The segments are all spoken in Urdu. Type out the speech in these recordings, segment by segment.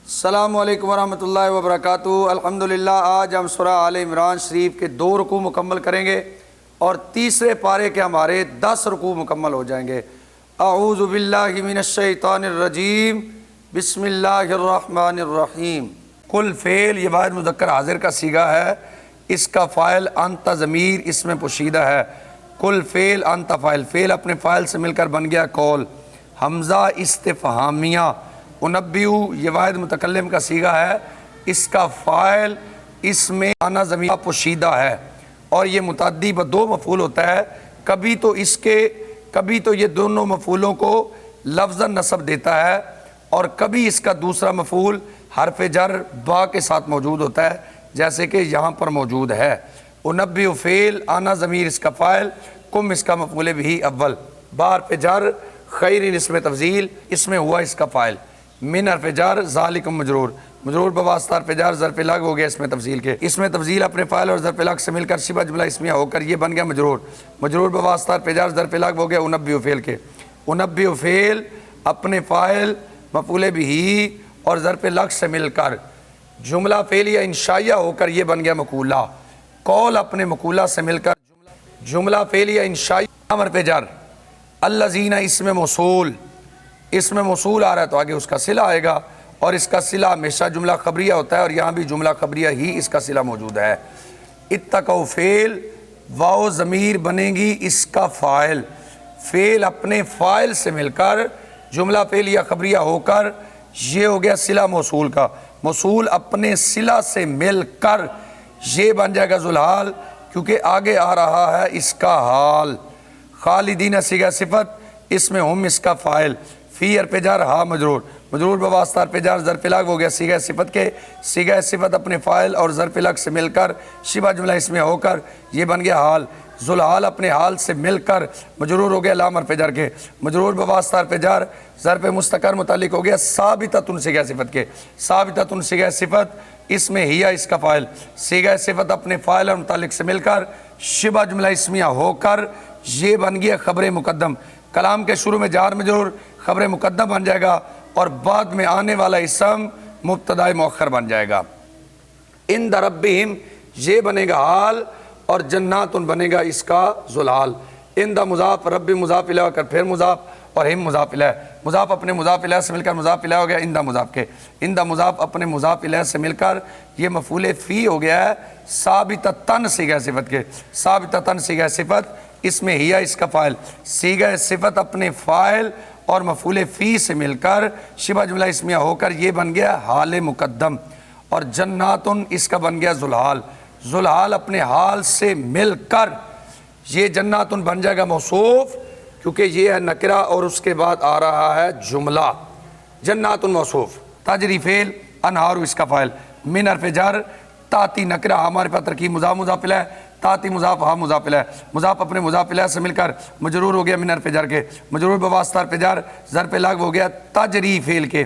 السلام علیکم ورحمۃ اللہ وبرکاتہ۔ الحمدللہ آج ہم سورہ آل عمران شریف کے 2 رکوع مکمل کریں گے اور تیسرے پارے کے ہمارے 10 رکوع مکمل ہو جائیں گے۔ اعوذ باللہ من الشیطان الرجیم، بسم اللہ الرحمن الرحیم۔ کل فعل یہ واحد مذکر حاضر کا صیغہ ہے، اس کا فاعل انت ضمیر اس میں پوشیدہ ہے۔ کل فعل انت فاعل، فعل اپنے فاعل سے مل کر بن گیا قول۔ حمزہ استفہامیہ، انبیو یہ واحد متکلم کا صیغہ ہے، اس کا فاعل اس میں انا ضمیر پوشیدہ ہے اور یہ متعدی ب2 مفعول ہوتا ہے۔ کبھی تو یہ دونوں مفعولوں کو لفظاً نصب دیتا ہے اور کبھی اس کا دوسرا مفعول حرف جر با کے ساتھ موجود ہوتا ہے، جیسے کہ یہاں پر موجود ہے۔ انبیو فعل، انا ضمیر اس کا فاعل، کم اس کا مفعول بھی اول، با حرف جر، خیر اس میں تفضیل، اس میں ہوا اس کا فاعل، من حرف جر، ذالکم مجرور، مجرور بواسطہ حرف جر ظرف لغو ہو گیا اس میں تفضیل کے، اس میں تفضیل اپنے فاعل اور ظرف لغو سے مل کر شبہ جملہ اسمیہ ہو کر یہ بن گیا مجرور، مجرور بواسطہ حرف جر ظرف لغو ہو گیا انبیو فعل کے۔ انبیو فعل اپنے فاعل مفعول بھی اور ظرف لغو سے مل کر جملہ فعلیہ انشائیہ ہو کر یہ بن گیا مقولہ۔ قول اپنے مقولہ سے مل کر جملہ فعلیہ انشائیہ حرف جر، الذین اس میں موصول آ رہا ہے تو آگے اس کا صلہ آئے گا اور اس کا صلہ ہمیشہ جملہ خبریہ ہوتا ہے اور یہاں بھی جملہ خبریہ ہی اس کا صلہ موجود ہے۔ اتقوا فعل، واو ضمیر بنے گی اس کا فاعل، فعل اپنے فاعل سے مل کر جملہ فعلیہ خبریہ ہو کر یہ ہو گیا صلہ موصول کا، موصول اپنے صلہ سے مل کر یہ بن جائے گا ذوالحال، کیونکہ آگے آ رہا ہے اس کا حال۔ خالدین صیغہ صفت، اس میں ہم اس کا فاعل، فی حرف جر ہا مجرور، مجرور بواسطہ حرف جر ظرف لغو ہو گیا صیغہ صفت کے، صیغہ صفت اپنے فاعل اور ظرف لغو سے مل کر شبہ جملہ اس میں ہو کر یہ بن گیا حال، ذوالحال اپنے حال سے مل کر مجرور ہو گیا لام حرف جر کے، مجرور بواسطہ حرف جر ظرف مستقر متعلق ہو گیا ثابتۃ صیغہ صفت کے، ثابتۃ صیغہ صفت اس میں ہیا اس کا فاعل، صیغہ صفت اپنے فاعل اور متعلق سے مل کر شبہ جملہ اسمیہ ہو کر یہ بن گیا خبر مقدم۔ کلام کے شروع میں جار مجرور خبر مقدم بن جائے گا اور بعد میں آنے والا اسم مبتدا مؤخر بن جائے گا۔ عند ربہم یہ بنے گا حال اور جنات بنے گا اس کا ذوالحال۔ عند مضاف، رب مضاف الیہ کر پھر مضاف اور ہم مضاف الیہ، مضاف اپنے مضاف الیہ سے مل کر مضاف الیہ ہو گیا عند مضاف کے، عند مضاف اپنے مضاف الیہ سے مل کر یہ مفعول فی ہو گیا ہے ثابتۃ صیغہ صفت کے، ثابتۃ صیغہ صفت اس میں ہیا اس کا فاعل، صیغہ صفت اپنے فاعل اور مفعول فی سے مل کر شبہ جملہ اسمیہ ہو کر یہ بن گیا حال مقدم، اور جنات اس کا بن گیا ذوالحال، ذوالحال اپنے حال سے مل کر یہ جنات بن جائے گا موصوف، کیونکہ یہ ہے نکرہ اور اس کے بعد آ رہا ہے جملہ، جنات موصوف، تجری فعل، انہار اس کا فاعل، من حرف جر، تاتی نکرہ ہمارے پاس ترکیب مضاف مضاف الیہ، تاتی مضاف ہا مضاف الیہ، مضاف اپنے مضاف الیہ سے مل کر مجرور ہو گیا من حرف جر کے، مجرور بواسطہ حرف جر ظرف لغو ہو گیا تجری فعل کے،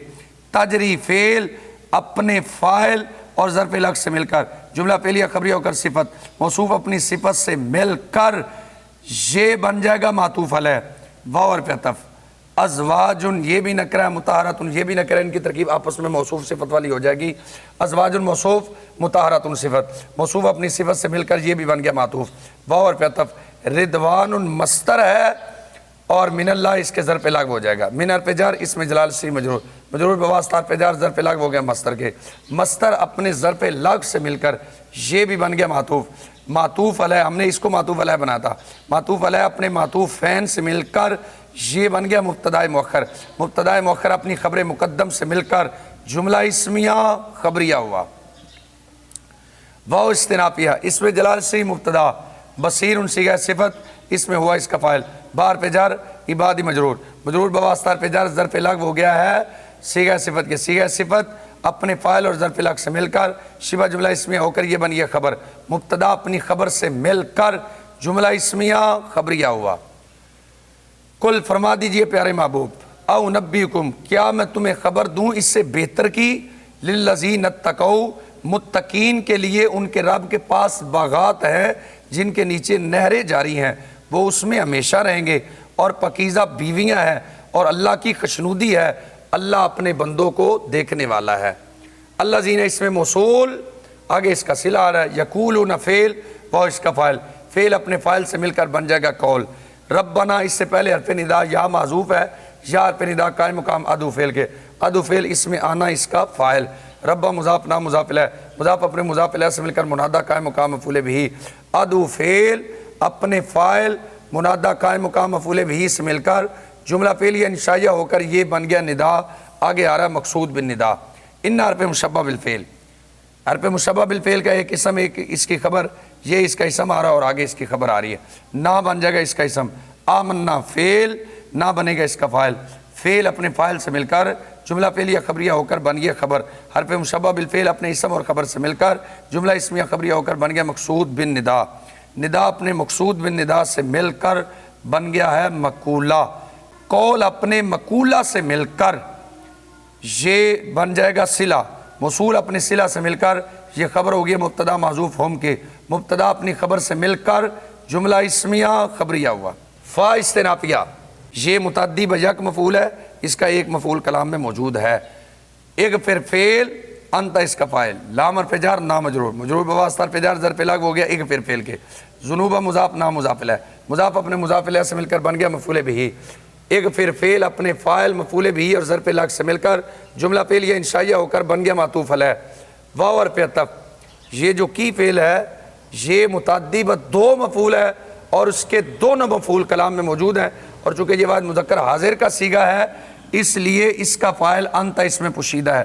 تجری فعل اپنے فاعل اور ظرف لغو سے مل کر جملہ فعلیہ خبریہ ہو کر صفت، موصوف اپنی صفت سے مل کر یہ بن جائے گا معطوف علیہ، واو حرف عطف، ازواج یہ بھی نکرہ ہے، مطہرۃ یہ بھی نکرہ ہے، ان کی ترکیب آپس میں موصوف صفت والی ہو جائے گی، ازواج موصوف، مطہرۃ صفت، موصوف اپنی صفت سے مل کر یہ بھی بن گیا معطوف، واو حرف عطف، رضوان مصدر ہے اور من اللہ اس کے ظرف لغو ہو جائے گا، من حرف جر اس میں جلال سی مجرور، مجرور بواسطہ حرف جر ظرف لغو ہو گیا مصدر کے، مصدر اپنے ظرف لغو سے مل کر یہ بھی بن گیا معطوف، معطوف علیہ ہم نے اس کو معطوف علیہ بنا تھا، معطوف علیہ اپنے معطوف فین سے مل کر یہ بن گیا مبتدا مؤخر، مبتدا مؤخر اپنی خبر مقدم سے مل کر جملہ اسمیہ خبریہ ہوا، واو استنافیہ اس میں جلال سے مبتدا، بصیر صیغہ صفت اس میں ہوا اس کا فاعل، با حرف جر عبادی مجرور، مجرور بواسطہ حرف جر ظرف لغو ہو گیا ہے صیغہ صفت کے، صیغہ صفت اپنے فاعل اور ظرف لغو سے مل کر شبہ جملہ اسمیہ ہو کر یہ بن گیا خبر، مبتدا اپنی خبر سے مل کر جملہ اسمیہ خبریہ ہوا۔ کل فرما دیجئے پیارے محبوب، او نبیکم کیا میں تمہیں خبر دوں اس سے بہتر کی، للذین اتقوا متقین کے لیے ان کے رب کے پاس باغات ہیں جن کے نیچے نہریں جاری ہیں، وہ اس میں ہمیشہ رہیں گے، اور پاکیزہ بیویاں ہیں اور اللہ کی خوشنودی ہے، اللہ اپنے بندوں کو دیکھنے والا ہے۔ الذین اس میں موصول، آگے اس کا صلہ آ رہا ہے، یقولون فعل، وہ اس کا فاعل، فعل اپنے فاعل سے مل کر بن جائے گا قول۔ ربنا اس سے پہلے حرف ندا یا معذوف ہے، یا حرف ندا قائم مقام ادو فعل کے، ادو فعل اس میں آنا اس کا فاعل، ربا مضاف نام مضاف الیہ، مضاف اپنے مضاف الیہ سے مل کر منادہ قائم مقام مفعول بہ، ادو فعل اپنے فاعل منادہ قائم مقام مفعول بہ سے مل کر جملہ فعلیہ انشائیہ ہو کر یہ بن گیا ندا، آگے آ رہا ہے مقصود بالندا۔ ان حرف مشبہ بالفعل، حرف مشبہ بالفعل کا ایک اسم، ایک اس کی خبر، یہ اس کا اسم آ رہا ہے اور آگے اس کی خبر آ رہی ہے، نہ بن جائے گا اس کا اسم، آمنا فعل، نہ بنے گا اس کا فاعل، فعل اپنے فاعل سے مل کر جملہ فعلیہ خبریہ ہو کر بن گیا خبر، حرف مشبہ بالفعل اپنے اسم اور خبر سے مل کر جملہ اسمیہ خبریہ ہو کر بن گیا مقصود بن ندا، ندا اپنے مقصود بن ندا سے مل کر بن گیا ہے مقولہ، قول اپنے مقولہ سے مل کر یہ بن جائے گا صلہ، موصول اپنے صلہ سے مل کر یہ خبر ہوگی مبتدا محذوف ہم کے، مبتدا اپنی خبر سے مل کر جملہ اسمیہ خبریہ ہوا۔ فا استنافیہ، یہ متعدی بیک مفعول ہے، اس کا ایک مفعول کلام میں موجود ہے، ایک پھر فعل، انت اس کا فاعل، لام حرف جر نا مجرور، مجرور بواسطہ حرف جر ظرف لغو ہو گیا ایک پھر فعل کے، ذنوب مضاف نا مضاف الیہ، مضاف اپنے مضاف الیہ سے مل کر بن گیا مفعول بہ، ایک پھر فعل اپنے فاعل مفعول بہ اور ظرف لغو سے مل کر جملہ فعلیہ انشائیہ ہو کر بن گیا معطوف علیہ، واو حرف عطف، یہ جو کی فعل ہے یہ متعدی بد دو مفعول ہے اور اس کے دونوں مفعول کلام میں موجود ہیں، اور چونکہ یہ واحد مذکر حاضر کا صیغہ ہے اس لیے اس کا فاعل انت اس میں پوشیدہ ہے،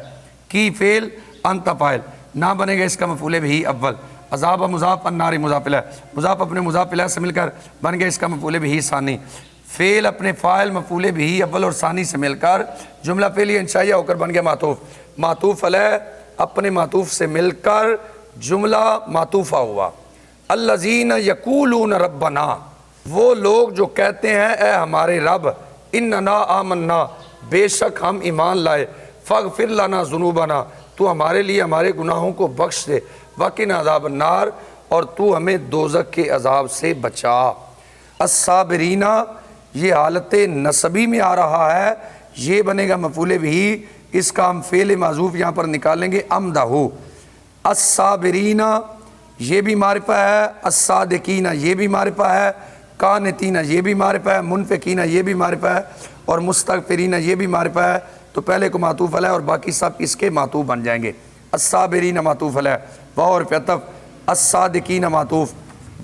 کی فعل انت فاعل، نہ بنے گا اس کا مفعول بہ اول، عذاب مضاف النار مضاف الیہ، مضاف اپنے مضاف الیہ سے مل کر بن گیا اس کا مفعول بہ ثانی، فعل اپنے فاعل مفعول بہ اول اور ثانی سے مل کر جملہ فعلیہ انشائیہ ہو کر بن گیا معطوف، معطوف علیہ اپنے معطوف سے مل کر جملہ معطوفہ ہوا، الذین یقولون ربنا، وہ لوگ جو کہتے ہیں اے ہمارے رب، اننا آمنا، بے شک ہم ایمان لائے، فاغفر لنا ذنوبنا، تو ہمارے لیے ہمارے گناہوں کو بخش دے، وقنا عذاب النار، اور تو ہمیں دوزخ کے عذاب سے بچا۔ الصابرین، یہ حالت نصبی میں آ رہا ہے، یہ بنے گا مفعول بہ، اس کا ہم فعل معذوف یہاں پر نکالیں گے امدہ، الصابرین یہ بھی معرفہ ہے، الصادقین یہ بھی معرفہ ہے، قانتین یہ بھی معرفہ ہے، منفقین یہ بھی معرفہ ہے، اور مستغفرین یہ بھی معرفہ ہے، تو پہلے کو معطوف علیہ اور باقی سب اس کے معطوف بن جائیں گے، الصابرین معطوف علیہ، واو حرف عطف، الصادقین معطوف،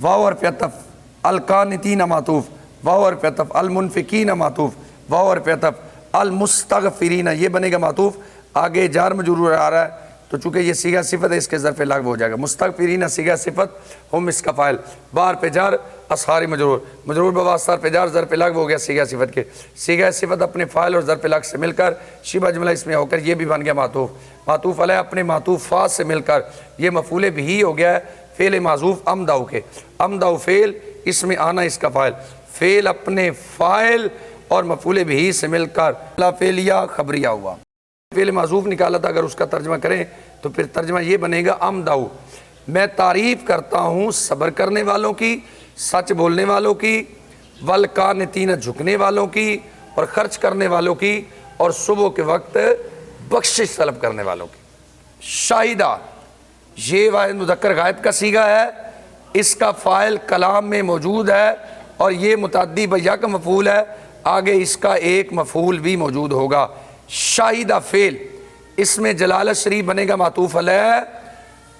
واو حرف عطف، القانتین معطوف، واو حرف عطف، المنفقین معطوف، واو حرف عطف، المستغفرین یہ بنے گا معطوف، آگے جار مجرور آ رہا ہے تو چونکہ یہ صیغہ صفت ہے اس کے ظرف لغو ہو جائے گا، مستغفرین صیغہ صفت، ہم اس کا فاعل، بار پہ جار اسحاری مجرور، مجرور بواسطہ پہ جار ظرف لغو ہو گیا صیغہ صفت کے، صیغہ صفت اپنے فاعل اور ظرف لغو سے مل کر شبہ جملہ اس میں ہو کر یہ بھی بن گیا معطوف، معطوف علیہ اپنے معطوف فا سے مل کر یہ مفعول بہ ہو گیا ہے، فعل معذوف امدہ کے، امدہ فعل اس میں آنا اس کا فاعل، فعل اپنے فاعل اور مفعول بہ سے مل کر فعلیہ خبریہ ہوا، فعل معذوف نکالا تھا، اگر اس کا ترجمہ کریں تو پھر ترجمہ یہ بنے گا امدہ، میں تعریف کرتا ہوں صبر کرنے والوں کی، سچ بولنے والوں کی، والقانتین جھکنے والوں کی، اور خرچ کرنے والوں کی، اور صبح کے وقت بخشش طلب کرنے والوں کی۔ شاہدہ یہ واحد مذکر غائب کا صیغہ ہے، اس کا فاعل کلام میں موجود ہے اور یہ متعدی بیک مفعول ہے، آگے اس کا ایک مفعول بھی موجود ہوگا، شاہدہ فعل، اس میں جلالت شریف بنے گا معطوف علیہ،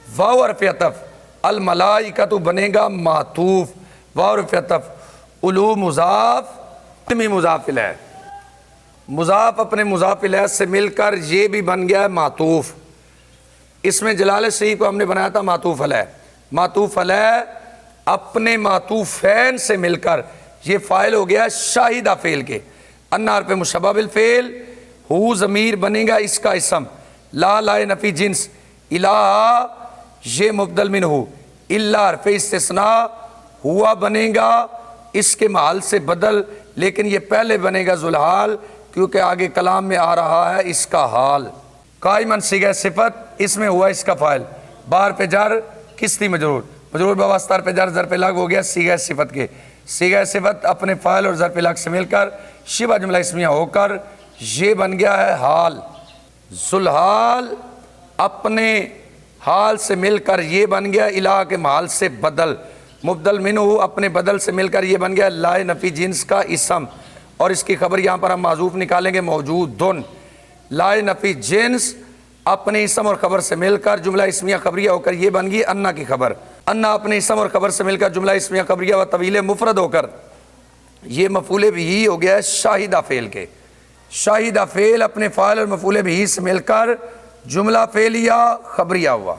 واو حرف عطف، الملائکۃ بنے گا معطوف، واو حرف عطف، علو مضاف مضاف الیہ، مضاف اپنے مضاف الیہ سے مل کر یہ بھی بن گیا معطوف، اس میں جلالت شریف کو ہم نے بنایا تھا معطوف علیہ، معطوف علیہ اپنے معطوفین سے مل کر یہ فاعل ہو گیا شاہدہ فعل کے، ان حرف مشبہ بالفعل، ہو ضمیر بنے گا اس کا اسم، لا لائے نفی جنس، الہ یہ مبدل من ہو، الا حرف استثناء، ہوا بنے گا اس کے محل سے بدل، لیکن یہ پہلے بنے گا ذوالحال کیونکہ آگے کلام میں آ رہا ہے اس کا حال، قائمن صیغہ صفت، اس میں ہوا اس کا فاعل، بار پہ جر کستی مجرور، مجرور بواسطہ پہ جر ظرف لغو ہو گیا صیغہ صفت کے، صیغہ صفت اپنے فاعل اور ظرف لغو سے مل کر شبہ جملہ اسمیہ ہو کر یہ بن گیا ہے حال، ذوالحال اپنے حال سے مل کر یہ بن گیا الہ کے محال سے بدل، مبدل منہ اپنے بدل سے مل کر یہ بن گیا لا نفی جنس کا اسم، اور اس کی خبر یہاں پر ہم معذوف نکالیں گے موجودن، لا نفی جنس اپنے اسم اور خبر سے مل کر جملہ اسمیہ خبریہ ہو کر یہ بن گئی انا کی خبر، انا اپنے اسم اور خبر سے مل کر جملہ اسمیہ خبریہ و طویل مفرد ہو کر یہ مفعول بھی ہو گیا ہے شاہدہ فعل کے، شاہدہ فعل اپنے فاعل اور مفعول بھی سے مل کر جملہ فعلیہ خبریہ ہوا،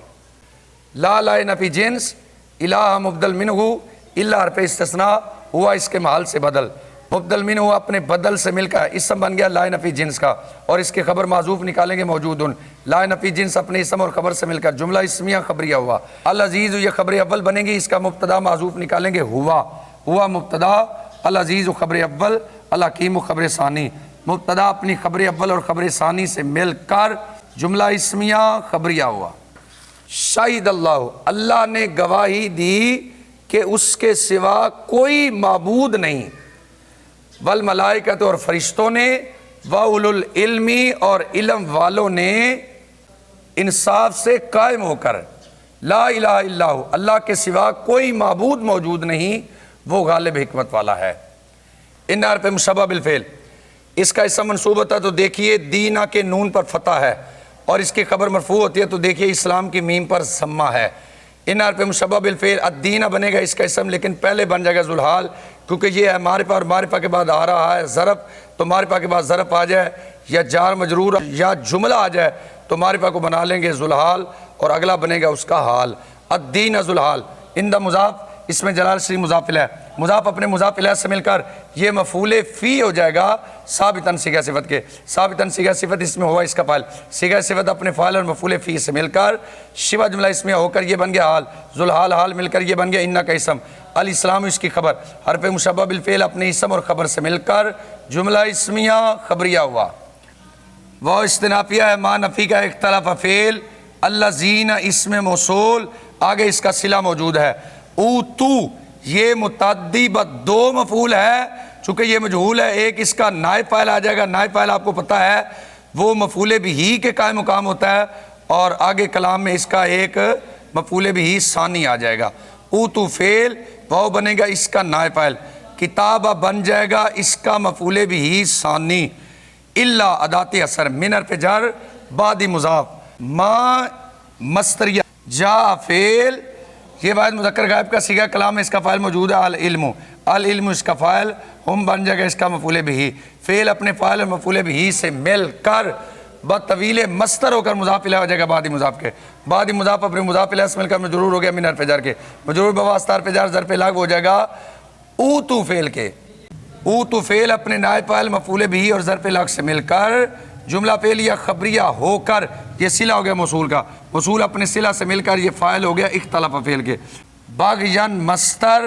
لا نفی جنس الہ مبدل منہ الا حرف استثناء ہوا اس کے محل سے بدل، مبدل منہ اپنے بدل سے مل کر اسم بن گیا لا نفی جنس کا، اور اس کے خبر معذوف نکالیں گے موجودن، لا نفی جنس اپنے اسم اور خبر سے مل کر جملہ اسمیہ خبریہ ہوا، العزیز یہ خبر اول بنے گی، اس کا مبتدا معذوف نکالیں گے ہوا مبتدا، العزیز خبر اول، الحکیم خبر ثانی، مبتدا اپنی خبر اول اور خبر ثانی سے مل کر جملہ اسمیہ خبریہ ہوا، شاہد اللہ اللہ نے گواہی دی کہ اس کے سوا کوئی معبود نہیں، والملائکۃ اور فرشتوں نے، واولو العلم اور علم والوں نے انصاف سے قائم ہو کر، لا الہ الا ہو اللہ کے سوا کوئی معبود موجود نہیں، وہ غالب حکمت والا ہے۔ ان حرف مشبہ بالفعل، اس کا اسم منصوب ہوتا ہے تو دیکھیے دینا کے نون پر فتح ہے، اور اس کی خبر مرفوع ہوتی ہے تو دیکھیے اسلام کی میم پر ضمہ ہے۔ ان حرف مشبہ بالفعل الدینہ بنے گا اس کا اسم، لیکن پہلے بن جائے گا ذوالحال، کیونکہ یہ ہے معرفہ اور معرفہ کے بعد آ رہا ہے ظرف، تو معرفہ کے بعد ظرف آ جائے یا جار مجرور یا جملہ آ جائے تو معرفہ کو بنا لیں گے ذوالحال، اور اگلا بنے گا اس کا حال، الدین ذوالحال۔ اندہ مضاف، اس میں جلال شریف مضاف الیہ، مضاف اپنے مضاف الیہ سے مل کر یہ مفعول فی ہو جائے گا ثابتاً صیغہ صفت کے، ثابتاً صیغہ صفت اس میں ہوا اس کا فاعل، صیغہ صفت اپنے فاعل اور مفعول فی سے مل کر شبہ جملہ اسمیہ ہو کر یہ بن گیا حال، ذوالحال حال مل کر یہ بن گیا انا کا اسم، الاسلام اس کی خبر، حرف مشبہ بالفعل اپنے اسم اور خبر سے مل کر جملہ اسمیہ خبریہ ہوا۔ وہ استنافیہ ہے ما نفی کا اختلاف فعل، الذین اسم موصول، آگے اس کا صلہ موجود ہے، اوتو یہ متعدی دو مفعول ہے، چونکہ یہ مجہول ہے، ایک اس کا نائب فاعل آ جائے گا، نائب فاعل آپ کو پتہ ہے وہ مفعول بھی کے قائم مقام ہوتا ہے، اور آگے کلام میں اس کا ایک مفعول بھی ثانی آ جائے گا، اوتو فعل، واو بنے گا اس کا نائب فاعل، کتابہ بن جائے گا اس کا مفعول بھی ثانی، الا ادات اثر، من حرف جر بعد مضاف، ما مصدریہ، جا فعل، یہ واحد مذکر غائب کا صیغہ کلام میں اس کا فاعل موجود ہے، العلم، العلم اس کا فاعل، ہم بن جائے گا اس کا مفعول بھی، فعل اپنے فاعل اور مفعول بھی سے مل کر بطویل مصدر ہو کر مضاف الیہ ہو جائے گا بعد مضاف کے، بعد مضاف اپنے مضاف الیہ سے مل کر مجرور ہو گیا من حرف جر کے، مجرور بواسطہ حرف جر ظرف لاغ ہو جائے گا اوتو فعل کے، اوتو فعل اپنے نائب فاعل مفعول بھی اور ظرف لاغ سے مل کر جملہ فعلیہ خبریہ ہو کر یہ صلہ ہو گیا موصول کا، موصول اپنے صلہ سے مل کر یہ فاعل ہو گیا اختلاف فعل کے، باغین مصدر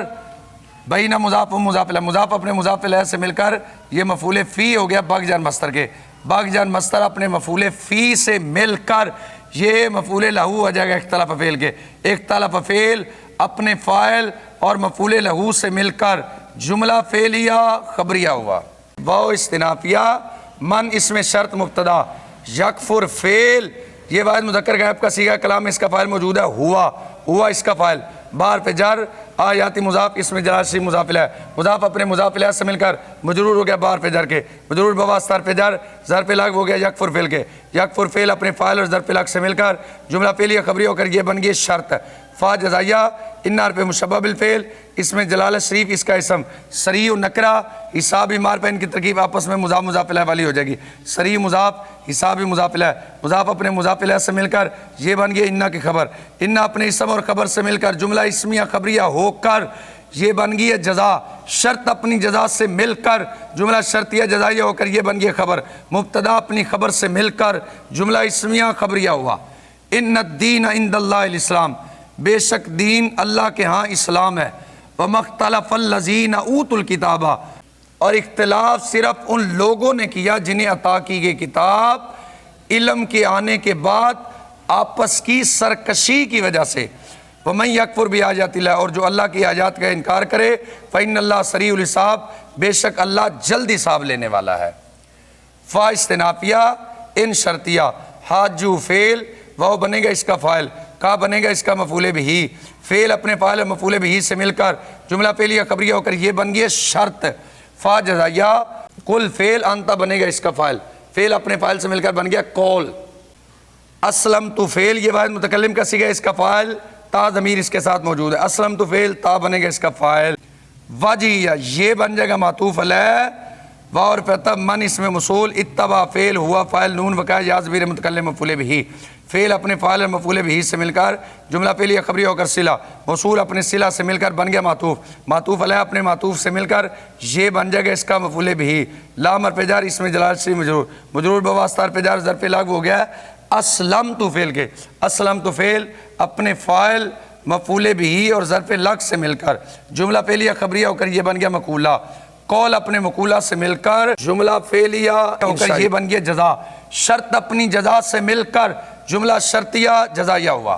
بین مضاف و مضاف الیہ، مضاف اپنے مضاف الیہ سے مل کر یہ مفعول فی ہو گیا باغین مصدر کے، باغین مصدر اپنے مفعول فی سے مل کر یہ مفعول لہو ہو جائے گا اختلاف فعل کے، اختلاف فعل اپنے فاعل اور مفعول لہو سے مل کر جملہ فعلیہ خبریہ ہوا۔ واو استنافیہ، من اس میں شرط مبتدا، یکفر فعل، یہ واحد مذکر غائب کا صیغہ کلام میں اس کا فاعل موجود ہے ہوا اس کا فاعل، بار پہ جر آیاتی مضاف اس میں جلال شریف مضاف الیہ، مضاف اپنے مضاف الیہ سے مل کر مجرور ہو گیا بار پہ جر کے، مجرور بواسطہ حرف جر ظرف لاغ ہو گیا یکفر فعل کے، یکفر فعل اپنے فاعل اور ظرف لاغ سے مل کر جملہ فعلیہ خبری ہو کر یہ بن گئی شرط، فا جزائیہ، ان حرف مشبہ بالفعل، اس میں جلالہ شریف اس کا اسم، سریع و نکرہ، حسابی معرفہ، ان کی ترکیب آپس میں مضاف مضاف الیہ والی ہو جائے گی، سریع مضاف، حسابی مضاف الیہ، مضاف اپنے مضاف الیہ سے مل کر یہ بن گئی انا کی خبر، انا اپنے اسم اور خبر سے مل کر جملہ اسمیہ خبریہ ہو کر یہ بن گئی ہے جزا، شرط اپنی جزا سے مل کر جملہ شرطیہ جزائیہ ہو کر یہ بن گئی خبر، مبتدا اپنی خبر سے مل کر جملہ اسمیہ خبریہ ہوا۔ ان الدین عند اللہ الاسلام، بے شک دین اللہ کے ہاں اسلام ہے، وَمَا اخْتَلَفَ الَّذِينَ أُوتُوا الْكِتَابَ، اور اختلاف صرف ان لوگوں نے کیا جنہیں عطا کی گئی کتاب علم کے آنے کے بعد آپس کی سرکشی کی وجہ سے، وَمَن يَكْفُرْ بِآيَاتِ اللَّهِ، اور جو اللہ کی آیات کا انکار کرے، فَإِنَّ اللَّهَ سَرِيعُ الْحِسَابِ، بے شک اللہ جلد حساب لینے والا ہے۔ فا استنافیہ، ان شرطیہ، حاجو فعل، واو بنے گا اس کا فاعل، کا بنے گا اس کا مفعول بہ، فعل اپنے فاعل اور مفعول بہ سے مل کر جملہ فعلیہ خبریہ ہو کر یہ بن گیا شرط، فا جزائیہ، کل فعل انت بنے گا اس کا فاعل، فعل اپنے فاعل سے مل کر بن گیا قول، اسلمت فعل یہ واحد متکلم کا صیغہ اس کا فاعل، تا ضمیر اس کے ساتھ موجود ہے، اسلمت فعل تا بنے گا اس کا فاعل، وجیہ یہ بن جائے گا معطوف علیہ، واو اور پہ من اس میں موصول، اتبع فعل ہوا فاعل، نون وقع یا ضمیر متکلم مفعول بہ، فعل اپنے فاعل اور مفعول بہ سے مل کر جملہ فعلیہ خبریہ ہو کر صلہ، موصول اپنے صلہ سے مل کر بن گیا معطوف، معطوف علیہ اپنے معطوف سے مل کر یہ بن جائے گا اس کا مفعول بہ، لام حرف جر اس میں جلالت سے مجرور، مجرور بواسطہ حرف جر ظرف لاغ ہو گیا اسلمت فعل کے، اسلمت فعل اپنے فاعل مفعول بہ اور ظرف لگ سے مل کر جملہ فعلیہ خبریہ ہو کر یہ بن گیا مقولہ، قول اپنے مقولہ سے مل کر جملہ فعلیہ ہو کر یہ بن گیا جزا، شرط اپنی جزا سے مل کر جملہ شرطیہ جزائیہ ہوا،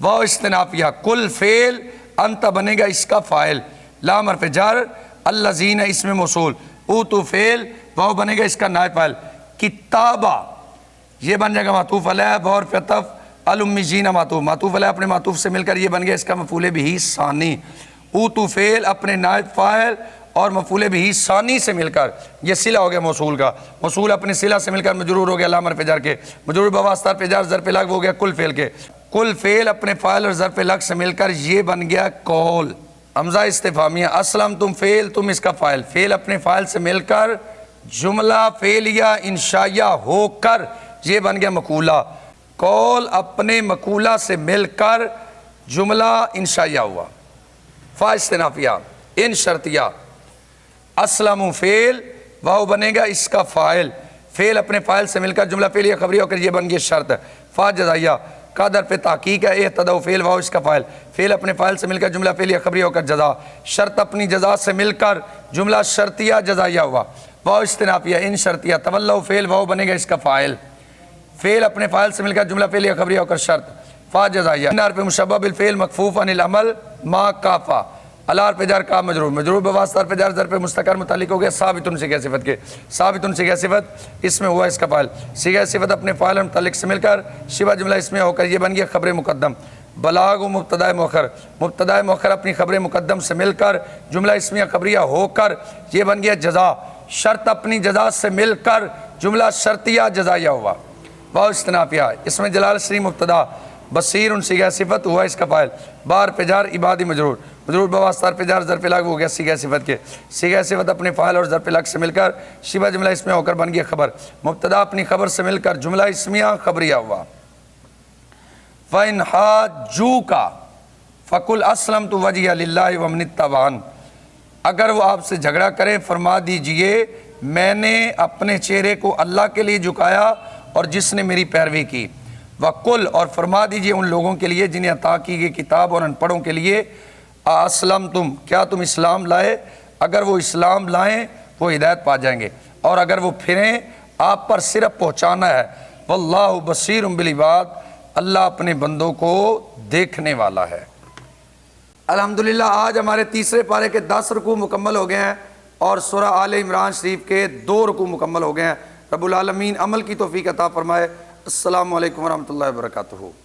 واو استنافیہ، کل فعل انت بنے گا اس کا فاعل، لام حرف جر، الذین اس میں موصول، اوتو فعل واو بنے گا اس کا نائب فاعل، کتابہ یہ بن جائے گا معطوف علیہ، واو اور عطف الامیین معطوف، معطوف علیہ اپنے معطوف سے مل کر یہ بن گیا اس کا مفعول بہ ثانی، اوتو فعل اپنے نائب فاعل اور مفعول بہ ثانی سے مل کر یہ صلہ ہو گیا موصول کا، موصول اپنے صلہ سے مل کر مجرور ہو گیا لام حرف جر کے، مجرور بواسطہ حرف جر ظرف لغو ہو گیا کل فعل کے، کل فعل اپنے فاعل اور ظرف لغو سے مل کر یہ بن گیا قول، حمزہ استفہامیہ، اسلم تم فعل تم اس کا فاعل، فعل اپنے فاعل سے مل کر جملہ فعلیہ انشائیہ ہو کر یہ بن گیا مقولہ، قول اپنے مقولہ سے مل کر جملہ انشائیہ ہوا، فا استنافیہ، ان شرطیہ، اسلم فعل واو بنے گا اس کا فاعل، فعل اپنے فاعل سے مل کر جملہ فعلیہ خبریہ ہو کر یہ بن گیا شرط، فا جزائیہ، قدر پہ تحقیق ہے، اہتدوا فعل واو اس کا فاعل، فعل اپنے فاعل سے مل کر جملہ فعلیہ خبریہ ہو کر جزا، شرط اپنی جزا سے مل کر جملہ شرطیہ جزائیہ ہوا، واو استنافیہ، ان شرطیہ، تولوا فعل واو بنے گا اس کا فاعل، فعل اپنے فاعل سے مل کر جملہ فعلیہ خبریہ ہو کر شرط، فا جزائیہ، ان حرف مشبہ بالفعل مکفوف عن العمل ما کافا، الار پہ جر کا مجرور، مجرور بواسطہ حرف جر ظرف مستقر متعلق ہو گیا ثابت صیغہ صفت کے، ثابت صیغہ صفت اس میں ہوا اس کا فاعل، صیغہ صفت اپنے فاعل اور متعلق سے مل کر شبہ جملہ اس میں ہو کر یہ بن گیا خبر مقدم، بلاغ و مبتدا مؤخر، مبتدا مؤخر اپنی خبر مقدم سے مل کر جملہ اسمیہ خبریہ ہو کر یہ بن گیا جزا، شرط اپنی جزا سے مل کر جملہ شرطیہ جزائیہ ہوا، واو استنافیہ، اس میں جلال شریف مبتدا، بصیر صیغہ صفت ہوا اس کا فاعل، بار پہ جر عبادی مجرور، مجرور بواسطہ حرف جر ظرف لغو ہو گیا صیغہ صفت کے، صیغہ صفت اپنے فاعل اور ظرف لغو سے مل کر شبہ جملہ اسمیہ ہو کر بن گیا خبر، مبتدا اپنی خبر سے مل کر جملہ اسمیہ خبریہ ہوا، فَإِنْ حَاجُّوكَ فَقُلْ أَسْلَمْتُ وَجْهِيَ لِلَّهِ وَمَنِ اتَّبَعَنِ، اگر وہ آپ سے جھگڑا کریں فرما دیجئے میں نے اپنے چہرے کو اللہ کے لیے جھکایا اور جس نے میری پیروی کی، وَقُلْ اور فرما دیجئے ان لوگوں کے لیے جنہیں عطا کی گئی کتاب اور ان پڑھوں کے لیے، اسلمتم کیا تم اسلام لائے، اگر وہ اسلام لائیں وہ ہدایت پا جائیں گے، اور اگر وہ پھریں آپ پر صرف پہنچانا ہے، واللہ بصیر بالعباد، اللہ اپنے بندوں کو دیکھنے والا ہے۔ الحمدللہ آج ہمارے تیسرے پارے کے 10 رکوع مکمل ہو گئے ہیں اور سورہ آل عمران شریف کے 2 رکوع مکمل ہو گئے ہیں۔ رب العالمین عمل کی توفیق عطا فرمائے۔ السلام علیکم ورحمۃ اللہ وبرکاتہ۔